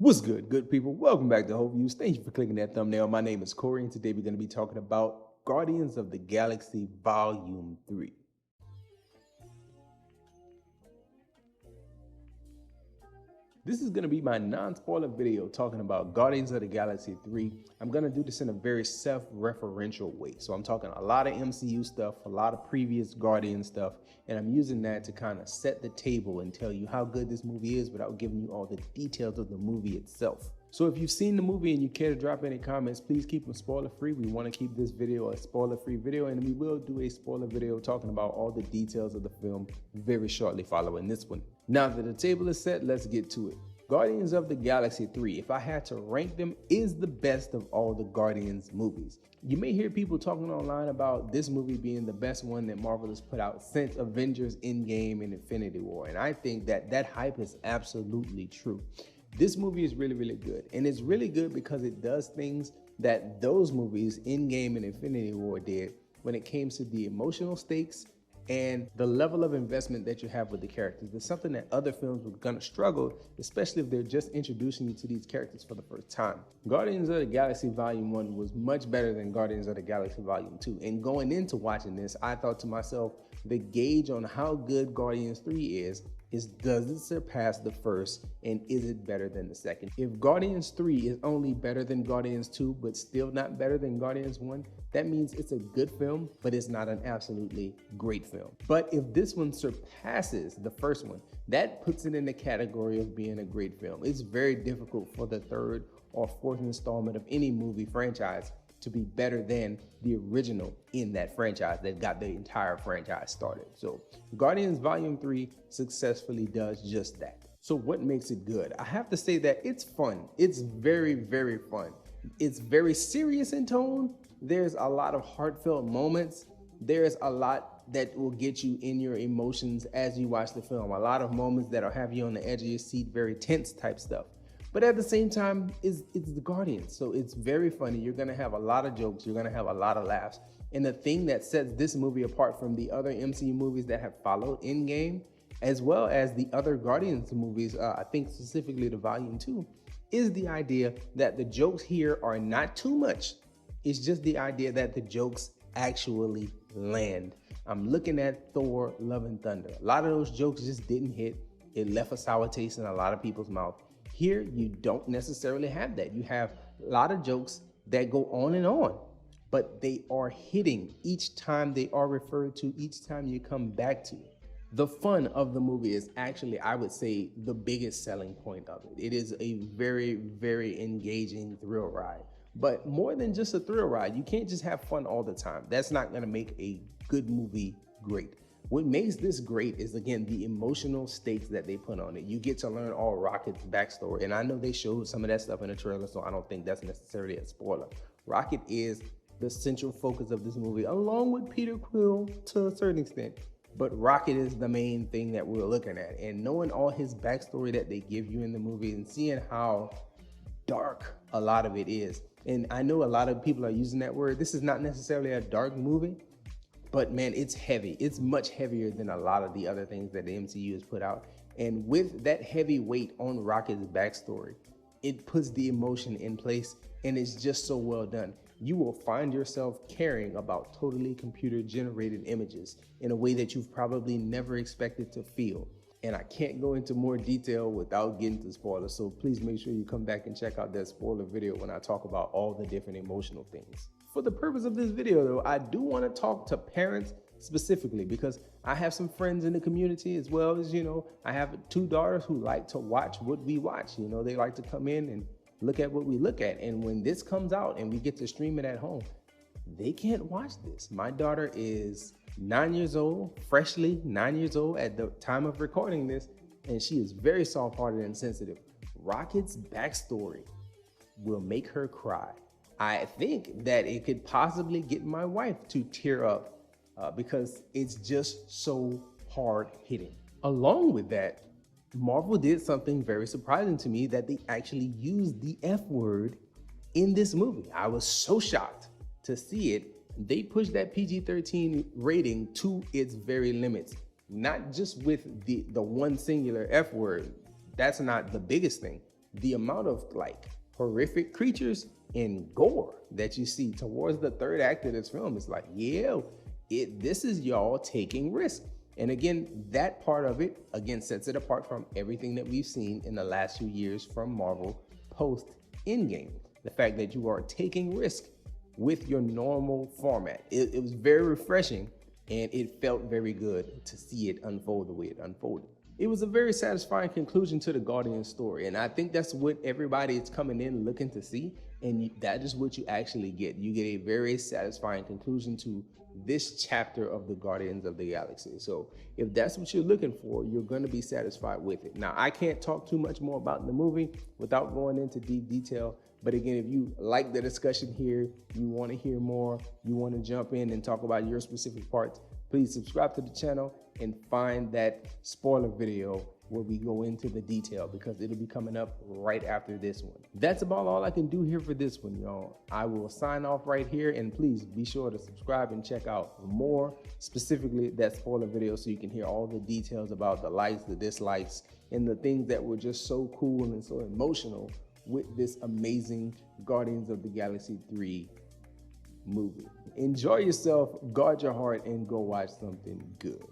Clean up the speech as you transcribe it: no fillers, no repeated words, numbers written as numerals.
What's good, good people? Welcome back to Hope Views. Thank you for clicking that thumbnail. My name is Corey, and today we're going to be talking about Guardians of the Galaxy Volume 3. This is going to be my non-spoiler video talking about Guardians of the Galaxy 3. I'm going to do this in a very self-referential way. So I'm talking a lot of MCU stuff, a lot of previous Guardian stuff, and I'm using that to kind of set the table and tell you how good this movie is without giving you all the details of the movie itself. So if you've seen the movie and you care to drop any comments, please keep them spoiler-free. We want to keep this video a spoiler-free video, and we will do a spoiler video talking about all the details of the film very shortly following this one. Now that the table is set, let's get to it. Guardians of the Galaxy 3, if I had to rank them, is the best of all the Guardians movies. You may hear people talking online about this movie being the best one that Marvel has put out since Avengers Endgame and Infinity War, and I think that hype is absolutely true. This movie is really, really good, and it's really good because it does things that those movies, Endgame and Infinity War, did when it came to the emotional stakes and the level of investment that you have with the characters. It's something that other films were gonna struggle, especially if they're just introducing you to these characters for the first time. Guardians of the Galaxy Volume 1 was much better than Guardians of the Galaxy Volume 2. And going into watching this, I thought to myself, the gauge on how good Guardians 3 is does it surpass the first, and is it better than the second? If Guardians 3 is only better than Guardians 2 but still not better than Guardians 1, that means it's a good film, but it's not an absolutely great film. But if this one surpasses the first one, that puts it in the category of being a great film. It's very difficult for the third or fourth installment of any movie franchise to be better than the original in that franchise that got the entire franchise started. So Guardians Volume 3 successfully does just that. So what makes it good? I have to say that it's fun. It's very, very fun. It's very serious in tone. There's a lot of heartfelt moments. There's a lot that will get you in your emotions as you watch the film. A lot of moments that'll have you on the edge of your seat, very tense type stuff. But at the same time, it's the Guardians, so it's very funny. You're gonna have a lot of jokes, you're gonna have a lot of laughs. And the thing that sets this movie apart from the other MCU movies that have followed Endgame, as well as the other Guardians movies, I think specifically the Volume 2, is the idea that the jokes here are not too much. It's just the idea that the jokes actually land. I'm looking at Thor: Love and Thunder. A lot of those jokes just didn't hit. It left a sour taste in a lot of people's mouth. Here, you don't necessarily have that. You have a lot of jokes that go on, but they are hitting each time they are referred to, each time you come back to it. The fun of the movie is actually, I would say, the biggest selling point of it. It is a very, very engaging thrill ride. But more than just a thrill ride, you can't just have fun all the time. That's not gonna make a good movie great. What makes this great is, again, the emotional stakes that they put on it. You get to learn all Rocket's backstory, and I know they showed some of that stuff in the trailer, so I don't think that's necessarily a spoiler. Rocket is the central focus of this movie, along with Peter Quill to a certain extent. But Rocket is the main thing that we're looking at, and knowing all his backstory that they give you in the movie and seeing how dark a lot of it is. And I know a lot of people are using that word. This is not necessarily a dark movie, but man, it's heavy. It's much heavier than a lot of the other things that the MCU has put out. And with that heavy weight on Rocket's backstory, it puts the emotion in place, and it's just so well done. You will find yourself caring about totally computer generated images in a way that you've probably never expected to feel. And I can't go into more detail without getting to spoilers, so please make sure you come back and check out that spoiler video when I talk about all the different emotional things. For the purpose of this video though, I do want to talk to parents specifically because I have some friends in the community, as well as, I have 2 daughters who like to watch what we watch. They like to come in and look at what we look at. And when this comes out and we get to stream it at home, they can't watch this. My daughter is 9 years old, freshly 9 years old at the time of recording this, and she is very soft-hearted and sensitive. Rocket's backstory will make her cry. I think that it could possibly get my wife to tear up because it's just so hard hitting. Along with that, Marvel did something very surprising to me, that they actually used the F word in this movie. I was so shocked to see it. They pushed that PG-13 rating to its very limits, not just with the one singular F word. That's not the biggest thing. the amount of like horrific creatures and gore that you see towards the third act of this film is like, yeah, this is y'all taking risk. And again, that part of it, again, sets it apart from everything that we've seen in the last few years from Marvel post Endgame. The fact that you are taking risk with your normal format. It was very refreshing, and it felt very good to see it unfold the way it unfolded. It was a very satisfying conclusion to the Guardian story, and I think that's what everybody is coming in looking to see, and that is what you actually get. You get a very satisfying conclusion to this chapter of the Guardians of the Galaxy. So if that's what you're looking for, you're going to be satisfied with it. Now, I can't talk too much more about the movie without going into deep detail. But again, if you like the discussion here, you want to hear more, you want to jump in and talk about your specific parts, please subscribe to the channel and find that spoiler video where we go into the detail, because it'll be coming up right after this one. That's about all I can do here for this one, y'all. I will sign off right here, and please be sure to subscribe and check out more, specifically that spoiler video, so you can hear all the details about the likes, the dislikes, and the things that were just so cool and so emotional with this amazing Guardians of the Galaxy 3 movie. Enjoy yourself, guard your heart, and go watch something good.